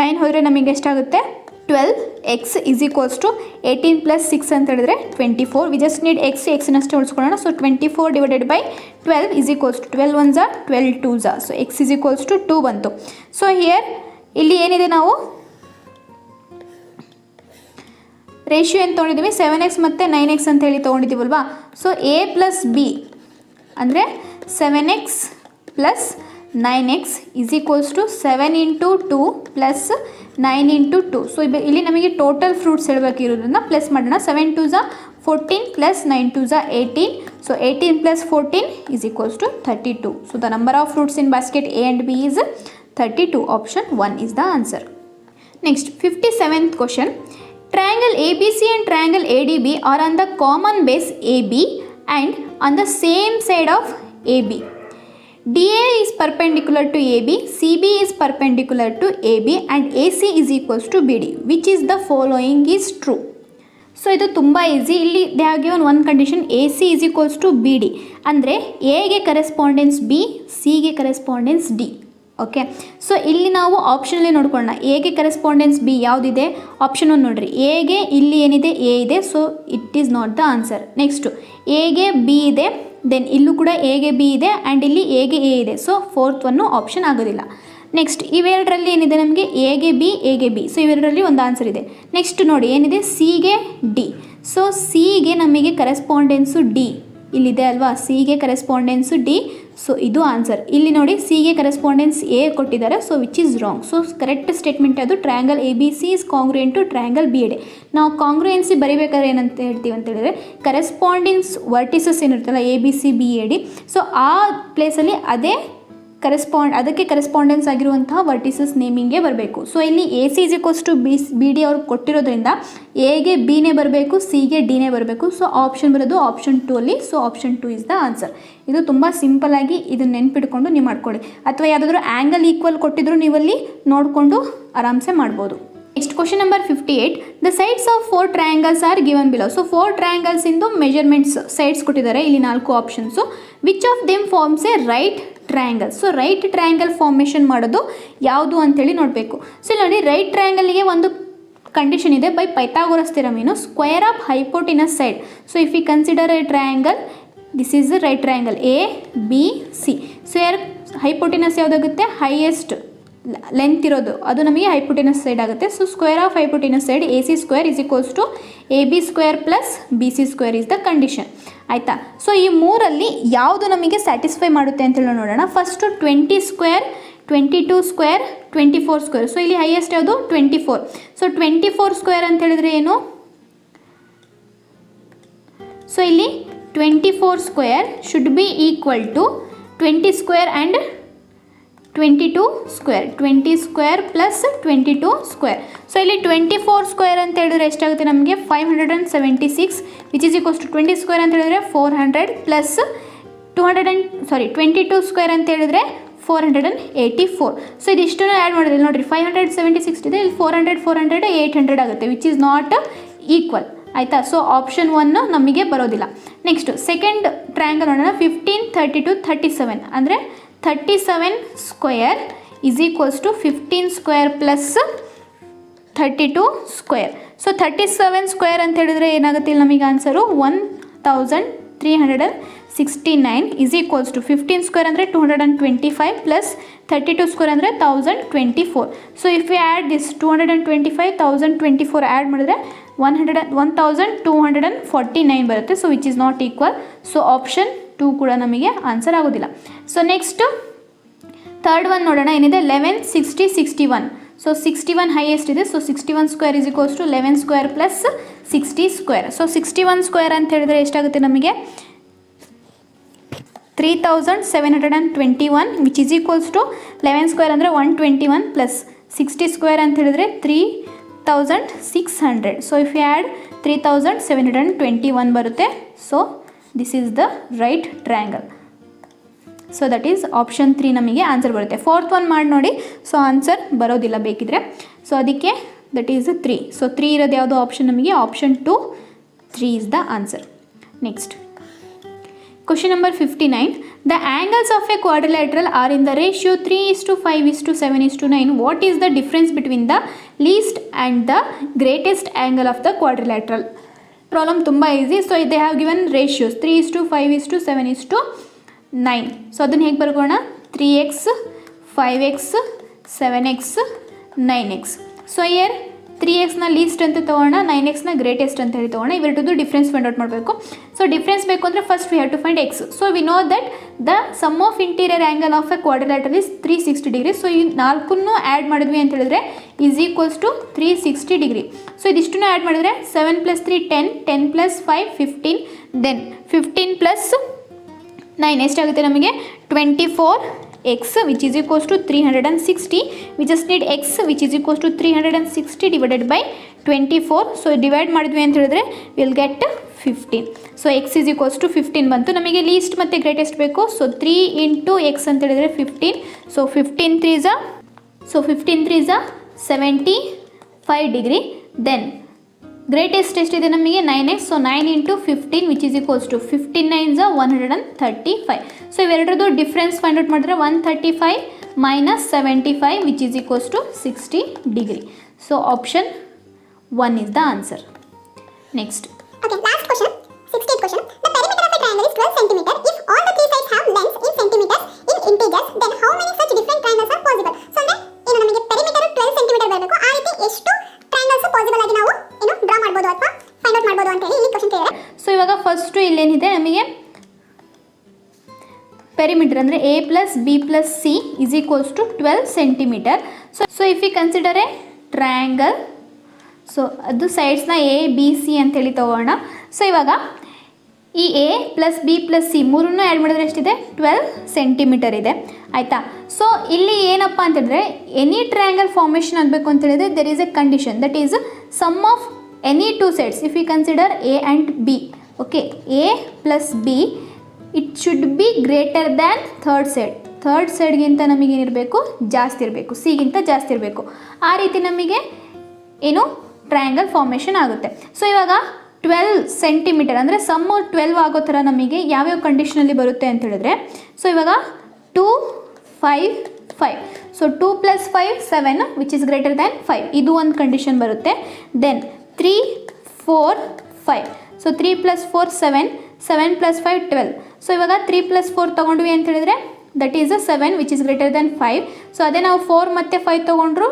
9 ಹೋದರೆ ನಮಗೆ ಎಷ್ಟಾಗುತ್ತೆ 12x is equals to 18 plus 6 ಅಂತ ಹೇಳಿದ್ರೆ 24. We just need x ನಷ್ಟೇ ಉಳಿಸ್ಕೊಳ್ಳೋಣ. So 24 divided by 12 is equals to 12 1s are 12 2s are. So x is equals to 2 ಬಂತು. ಸೊ ಹಿಯರ್ ಇಲ್ಲಿ ಏನಿದೆ ನಾವು ರೇಷಿಯೋ ಏನು ತೊಗೊಂಡಿದ್ದೀವಿ 7x ಮತ್ತು 9x ಅಂತ ಹೇಳಿ ತೊಗೊಂಡಿದ್ದೀವಲ್ವಾ. ಸೊ a ಪ್ಲಸ್ b ಅಂದರೆ 7x plus 9x is equals to 7 into 2 plus 9 into 2. So ಇಲ್ಲಿ ನಮಗೆ ಟೋಟಲ್ ಫ್ರೂಟ್ಸ್ ಹೇಳಬೇಕಿರೋದ್ರಿಂದ ಪ್ಲಸ್ ಮಾಡೋಣ. 7 2s are 14 plus 9 2s are 18. So 18 plus 14 is equals to 32. So the number of fruits in basket A and B is 32. Option 1 is the answer. Next, 57th question. Triangle ABC and triangle ADB are on the common base AB and on the same side of AB. DA is perpendicular to AB, CB is perpendicular to AB and AC is equals to BD. Which is the following is true? So ಇದು ತುಂಬ ಈಸಿ. ಇಲ್ಲಿ they have given one condition AC is equals to BD ಅಂದರೆ ಎಗೆ ಕರೆಸ್ಪಾಂಡೆನ್ಸ್ B, ಸಿಗೆ ಕರೆಸ್ಪಾಂಡೆನ್ಸ್ D. ಓಕೆ, ಸೊ ಇಲ್ಲಿ ನಾವು ಆಪ್ಷನಲ್ಲಿ ನೋಡ್ಕೊಳ್ಳೋಣ. ಎಗೆ ಕರೆಸ್ಪಾಂಡೆನ್ಸ್ B ಯಾವುದಿದೆ? ಆಪ್ಷನ್ 1 ನೋಡಿರಿ. ಎಗೆ ಇಲ್ಲಿ ಏನಿದೆ A ಇದೆ, so it is not the answer. Next ಎಗೆ B ಇದೆ, ದೆನ್ ಇಲ್ಲೂ ಕೂಡ ಎಗೆ B ಇದೆ ಆ್ಯಂಡ್ ಇಲ್ಲಿ ಎಗೆ A ಇದೆ. ಸೊ ಫೋರ್ತ್ ಒನ್ನು ಆಪ್ಷನ್ ಆಗೋದಿಲ್ಲ. ನೆಕ್ಸ್ಟ್ ಇವೆರಡರಲ್ಲಿ ಏನಿದೆ ನಮಗೆ ಎಗೆ B. ಸೊ ಇವೆರಡರಲ್ಲಿ ಒಂದು ಆನ್ಸರ್ ಇದೆ. ನೆಕ್ಸ್ಟ್ ನೋಡಿ ಏನಿದೆ ಸಿಗೆ D. ಸೊ ಸಿಗೆ ನಮಗೆ ಕರೆಸ್ಪಾಂಡೆನ್ಸು D ಇಲ್ಲಿದೆ ಅಲ್ವಾ, ಸಿಗೆ ಕರೆಸ್ಪಾಂಡೆನ್ಸು D. ಸೊ ಇದು ಆನ್ಸರ್. ಇಲ್ಲಿ ನೋಡಿ ಸಿಗೆ ಕರೆಸ್ಪಾಂಡೆನ್ಸ್ A ಕೊಟ್ಟಿದ್ದಾರೆ, so which is wrong. So correct statement ಅದು triangle ABC is congruent to triangle BAD. ನಾವು ಕಾಂಗ್ರುಯೆನ್ಸಿ ಬರಿಬೇಕಾದ್ರೆ ಏನಂತ ಹೇಳ್ತೀವಿ ಅಂತ ಹೇಳಿದ್ರೆ ಕರೆಸ್ಪಾಂಡೆನ್ಸ್ ವರ್ಟಿಸಸ್ ಏನಿರುತ್ತಲ್ಲ ABC BAD, ಸೊ ಆ ಪ್ಲೇಸಲ್ಲಿ ಅದಕ್ಕೆ ಕರೆಸ್ಪಾಂಡೆನ್ಸ್ ಆಗಿರುವಂತಹ ವರ್ಟಿಸಸ್ ನೇಮಿಂಗೇ ಬರಬೇಕು. ಸೊ ಇಲ್ಲಿ AC is equals to BD ಅವ್ರು ಕೊಟ್ಟಿರೋದ್ರಿಂದ ಎಗೆ ಬಿನೇ ಬರಬೇಕು, ಸಿಗೆ ಡಿನೇ ಬರಬೇಕು. ಸೊ ಆಪ್ಷನ್ ಬರೋದು ಆಪ್ಷನ್ 2 ಅಲ್ಲಿ. So option 2 is the answer. ಇದು ತುಂಬ ಸಿಂಪಲ್ಲಾಗಿ ಇದನ್ನು ನೆನ್ಪಿಟ್ಕೊಂಡು ನೀವು ಮಾಡ್ಕೊಳ್ಳಿ. ಅಥವಾ ಯಾವುದಾದ್ರೂ ಆ್ಯಂಗಲ್ ಈಕ್ವಲ್ ಕೊಟ್ಟಿದ್ರು ನೀವಲ್ಲಿ ನೋಡಿಕೊಂಡು ಆರಾಮ್ಸೆ ಮಾಡ್ಬೋದು. Next question number 58. The sides of 4 triangles are given below. So 4 triangles ಇಂದು ಮೆಜರ್ಮೆಂಟ್ಸ್ ಸೈಡ್ಸ್ ಕೊಟ್ಟಿದ್ದಾರೆ. ಇಲ್ಲಿ 4 options. Which of them forms a right triangle. So right triangle formation ಮಾಡೋದು ಯಾವುದು ಅಂತೇಳಿ ನೋಡಬೇಕು. ಸೊ ನೋಡಿ ರೈಟ್ ಟ್ರಯಾಂಗಲ್ಗೆ ಒಂದು ಕಂಡೀಷನ್ ಇದೆ. ಬೈ ಪೈಥಾಗೋರಸ್ ಥಿಯರಮ್ ಏನು square of hypotenuse side. So if you consider a triangle, this is the right triangle ABC. So ಯಾರು ಹೈಪೋಟಿನಸ್ ಯಾವುದಾಗುತ್ತೆ? ಹೈಯೆಸ್ಟ್ ಲೆಂತ್ ಇರೋದು ಅದು ನಮಗೆ ಹೈಪೋಟಿನಸ್ ಸೈಡ್ ಆಗುತ್ತೆ. So square of hypotenuse side AC square is equals to AB square plus BC square is the condition. ಆಯಿತಾ? ಸೊ ಈ ಮೂರಲ್ಲಿ ಯಾವುದು ನಮಗೆ ಸ್ಯಾಟಿಸ್ಫೈ ಮಾಡುತ್ತೆ ಅಂತೇಳಿ ನೋಡೋಣ. First 20 square, 22 square, 24 square. So ಇಲ್ಲಿ ಹೈಯೆಸ್ಟ್ ಯಾವುದು? 24. ಸೊ 24 ಸ್ಕ್ವೇರ್ ಅಂತ ಹೇಳಿದ್ರೆ ಏನು? ಸೊ ಇಲ್ಲಿ 24 square should be equal to 20 square and 22 square. 20 square plus 22 square. So ಇಲ್ಲಿ 24 ಸ್ಕ್ವೇರ್ ಅಂತ ಹೇಳಿದ್ರೆ ಎಷ್ಟಾಗುತ್ತೆ ನಮಗೆ? 576 which is equals to 20 square ಅಂತ ಹೇಳಿದ್ರೆ 400 ಪ್ಲಸ್ 22 ಸ್ಕ್ವೇರ್ ಅಂತ ಹೇಳಿದ್ರೆ 484. ಸೊ ಇದಿಷ್ಟನ್ನು ಆ್ಯಡ್ ಮಾಡಿದ್ರೆ ನೋಡಿರಿ 576 ಇದೆ, ಇಲ್ಲಿ 400 800 ಆಗುತ್ತೆ ವಿಚ್ ಈಸ್ ನಾಟ್ ಈಕ್ವಲ್. ಆಯಿತಾ? ಸೊ ಆಪ್ಷನ್ 1 ನಮಗೆ ಬರೋದಿಲ್ಲ. ನೆಕ್ಸ್ಟು ಸೆಕೆಂಡ್ ಟ್ರಯಾಂಗಲ್ ನೋಡೋಣ. 15 32 37 ಅಂದರೆ 37 square is equals to 15 square plus 32 square. So 37 square ಅಂತ ಹೇಳಿದ್ರೆ ಏನಾಗುತ್ತೆ ಇಲ್ಲಿ ನಮಗೆ answer 1369 is equals to 15 square ಅಂದರೆ 225 ಪ್ಲಸ್ 32 ಸ್ಕ್ವೇರ್ ಅಂದರೆ 1024. So if you add this 225 1024 add ಮಾಡಿದ್ರೆ 1249 ಬರುತ್ತೆ. So which is not equal. So option 2 ಕೂಡ ನಮಗೆ ಆನ್ಸರ್ ಆಗೋದಿಲ್ಲ. ಸೊ ನೆಕ್ಸ್ಟು ಥರ್ಡ್ ಒನ್ ನೋಡೋಣ. ಏನಿದೆ 11 60 61. ಸೊ 61 ಹೈಯೆಸ್ಟ್ ಇದೆ. So 61 square is equals to 11 square plus 60 square. So 61 square ಅಂತ ಹೇಳಿದ್ರೆ ಎಷ್ಟಾಗುತ್ತೆ ನಮಗೆ? 3721 which is equals to 11 square ಅಂದರೆ 121 ಪ್ಲಸ್ 60 ಸ್ಕ್ವೇರ್ ಅಂತ ಹೇಳಿದ್ರೆ 3600. ಸೊ ಇಫ್ ಯು ಆ್ಯಡ್ 3721 ಬರುತ್ತೆ. So this is the right triangle. So that is option 3 ನಮಗೆ ಆನ್ಸರ್ ಬರುತ್ತೆ. ಫೋರ್ತ್ ಒನ್ ಮಾಡಿ ನೋಡಿ. ಸೊ ಆನ್ಸರ್ ಬರೋದಿಲ್ಲ ಬೇಕಿದ್ರೆ. ಸೊ ಅದಕ್ಕೆ ದಟ್ ಈಸ್ 3. ಸೊ 3 ಇರೋದು ಯಾವುದು ಆಪ್ಷನ್ ನಮಗೆ? Option 2 3 is the answer. Next Question number 59. The angles of a quadrilateral are in the ratio 3:5:7:9. What is the difference between the least and the greatest angle of the quadrilateral? Problem ತುಂಬಾ easy. So they have given ratios 3:5:7:9. So ಅದನ್ನು ಹೇಗೆ ಬರ್ಕೋಣ? 3x, 5x, 7x, 9x. So here 3x ನ ಲೀಸ್ಟ್ ಅಂತ ತಗೋಣ, 9x ನ ಗ್ರೇಟೆಸ್ಟ್ ಅಂತ ಹೇಳಿ ತಗೋಣ. ಇವೆರಡದ್ದು ಡಿಫ್ರೆನ್ಸ್ ಫೈಂಡ್ ಔಟ್ ಮಾಡಬೇಕು. ಸೊ ಡಿಫ್ರೆನ್ಸ್ ಬೇಕು ಅಂದರೆ first we have to find x. So we know that the sum of interior angle of a quadrilateral is 360 degree. So ಈ ನಾಲ್ಕನ್ನು ಆ್ಯಡ್ ಮಾಡಿದ್ವಿ ಅಂತ ಹೇಳಿದ್ರೆ is equals to 360 degree. So ಇದಿಷ್ಟನ್ನು ಆ್ಯಡ್ ಮಾಡಿದ್ರೆ 7 + 3 10, 10 + 5 15, ದೆನ್ 15 + 9 ಎಷ್ಟಾಗುತ್ತೆ ನಮಗೆ 24x which is equals to 360. We just need x which is equals to 360 divided by 24. So divide ಮಾಡಿದ್ವಿ ಅಂತ ಹೇಳಿದ್ರೆ we'll get 15. So x is equals to 15 ಬಂತು. ನಮಗೆ ಲೀಸ್ಟ್ ಮತ್ತು ಗ್ರೇಟೆಸ್ಟ್ ಬೇಕು. ಸೊ 3 × x ಅಂತ ಹೇಳಿದ್ರೆ 15. So 15 3 is 75 degree. Then greatest ಎಷ್ಟಿದೆ ನಮಗೆ 9x. So 9 × 15 which is equals to 15 9s 135. So ಇವೆರಡರದ್ದು ಡಿಫ್ರೆನ್ಸ್ ಫೈಂಡ್ ಔಟ್ ಮಾಡಿದ್ರೆ 135 - 75 which is equals to 60 degree. So option 1 is the answer. Next. Okay, last question, 68th question. The perimeter of a triangle is 12 cm. If all the three sides have lengths in centimeters in integers, then how many such different triangles are possible? So ಅಂದ್ರೆ ಏನು ನಮಗೆ perimeter 12 cm ಬರಬೇಕು. ಆ ರೀತಿ ಎಷ್ಟು triangles ಪಾಸಿಬಲ್ ಆಗಿ ನಾವು ಏನು ಡ್ರಾ ಮಾಡಬಹುದು ಅಥವಾ ಫೈಂಡ್ ಔಟ್ ಮಾಡಬಹುದು ಅಂತ ಹೇಳಿ ಈ ಕ್ವೆಶ್ಚನ್ ಕೇಳಿದ್ರೆ. ಸೊ ಇವಾಗ ಫಸ್ಟ್ ಇಲ್ಲೇನಿದೆ ನಮಗೆ ಪೆರಿಮೀಟರ್ ಅಂದರೆ a + b + c is equals to 12 cm. So if you consider a triangle, so ಅದು ಸೈಡ್ಸ್ನ ಎ ಬಿ ಸಿ ಅಂತೇಳಿ ತಗೋಣ. ಸೊ ಇವಾಗ ಈ ಎ + ಬಿ + ಸಿ ಮೂರನ್ನು ಆ್ಯಡ್ ಮಾಡಿದ್ರೆ ಎಷ್ಟಿದೆ 12 ಸೆಂಟಿಮೀಟರ್ ಇದೆ ಆಯಿತಾ. ಸೊ ಇಲ್ಲಿ ಏನಪ್ಪ ಅಂತಂದರೆ ಎನಿ ಟ್ರಯಾಂಗಲ್ ಫಾರ್ಮೇಷನ್ ಆಗಬೇಕು ಅಂತ ಹೇಳಿದ್ರೆ there is a condition that is sum of any two sides. If you consider A and B, okay, A + B it should be greater than third side. Third ಸೈಡ್ಗಿಂತ ನಮಗೇನಿರಬೇಕು ಜಾಸ್ತಿ ಇರಬೇಕು, ಸಿಗಿಂತ ಜಾಸ್ತಿ ಇರಬೇಕು. ಆ ರೀತಿ ನಮಗೆ ಏನು ಟ್ರಯಾಂಗಲ್ ಫಾರ್ಮೇಷನ್ ಆಗುತ್ತೆ. ಸೊ ಇವಾಗ 12 ಸೆಂಟಿಮೀಟರ್ ಅಂದರೆ ಸಮ್ಮು 12 ಆಗೋ ಥರ ನಮಗೆ ಯಾವ್ಯಾವ ಕಂಡೀಷನಲ್ಲಿ ಬರುತ್ತೆ ಅಂತ ಹೇಳಿದ್ರೆ, ಸೊ ಇವಾಗ 2 5 5. So 2 + 5 7 which is greater than 5, ಇದು ಒಂದು ಕಂಡೀಷನ್ ಬರುತ್ತೆ. ದೆನ್ 3 4 5. ಸೊ 3 + 4 7, 7 + 5 12. ಸೊ ಇವಾಗ 3 + 4 ತೊಗೊಂಡ್ವಿ ಅಂತ ಹೇಳಿದ್ರೆ that is 7 which is greater than 5. So ಅದೇ ನಾವು 4 ಮತ್ತು 5 ತೊಗೊಂಡ್ರು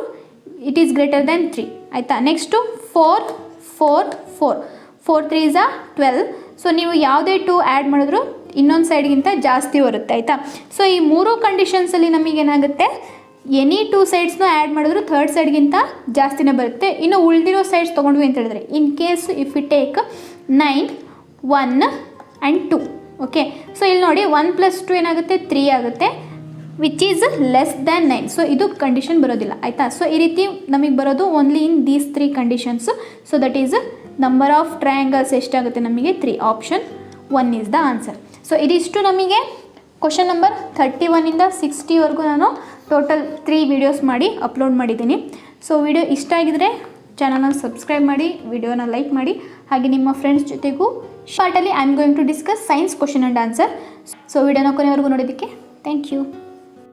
ಇಟ್ ಈಸ್ ಗ್ರೇಟರ್ ದ್ಯಾನ್ 3 ಆಯಿತಾ. Next 4 4 4, 4 3s 12. ಸೊ ನೀವು ಯಾವುದೇ 2 ಆ್ಯಡ್ ಮಾಡಿದ್ರು ಇನ್ನೊಂದು ಸೈಡ್ಗಿಂತ ಜಾಸ್ತಿ ಬರುತ್ತೆ ಆಯಿತಾ. ಸೊ ಈ ಮೂರು ಕಂಡೀಷನ್ಸಲ್ಲಿ ನಮಗೇನಾಗುತ್ತೆ ಎನಿ 2 ಸೈಡ್ಸ್ನೂ ಆ್ಯಡ್ ಮಾಡಿದ್ರು ಥರ್ಡ್ ಸೈಡ್ಗಿಂತ ಜಾಸ್ತಿನೇ ಬರುತ್ತೆ. ಇನ್ನು ಉಳಿದಿರೋ ಸೈಡ್ಸ್ ತೊಗೊಂಡ್ವಿ ಅಂತ ಹೇಳಿದ್ರೆ in case if it take 9 1 and 2, okay. So ಇಲ್ಲಿ ನೋಡಿ 1 + 2 ಏನಾಗುತ್ತೆ 3 ಆಗುತ್ತೆ which is less than 9. So ಇದು ಕಂಡೀಷನ್ ಬರೋದಿಲ್ಲ ಆಯಿತಾ. ಸೊ ಈ ರೀತಿ ನಮಗೆ ಬರೋದು only in these 3 conditions. So that is number of triangles ಎಷ್ಟಾಗುತ್ತೆ ನಮಗೆ 3. Option 1 is the answer. So ಇದಿಷ್ಟು ನಮಗೆ ಕ್ವಶನ್ ನಂಬರ್ 31ಇಂದ 60ವರೆಗೂ ನಾನು ಟೋಟಲ್ 3 ವೀಡಿಯೋಸ್ ಮಾಡಿ ಅಪ್ಲೋಡ್ ಮಾಡಿದ್ದೀನಿ. ಸೊ ವಿಡಿಯೋ ಇಷ್ಟ ಆಗಿದರೆ ಚಾನಲ್ನ ಸಬ್ಸ್ಕ್ರೈಬ್ ಮಾಡಿ, ವಿಡಿಯೋನ ಲೈಕ್ ಮಾಡಿ, ಹಾಗೆ ನಿಮ್ಮ ಫ್ರೆಂಡ್ಸ್ ಜೊತೆಗೂ ಶಾರ್ಟಲ್ಲಿ I am going to discuss science question and answer. So ವಿಡಿಯೋನ ಕೊನೆವರೆಗೂ ನೋಡೋದಕ್ಕೆ ಥ್ಯಾಂಕ್ ಯು.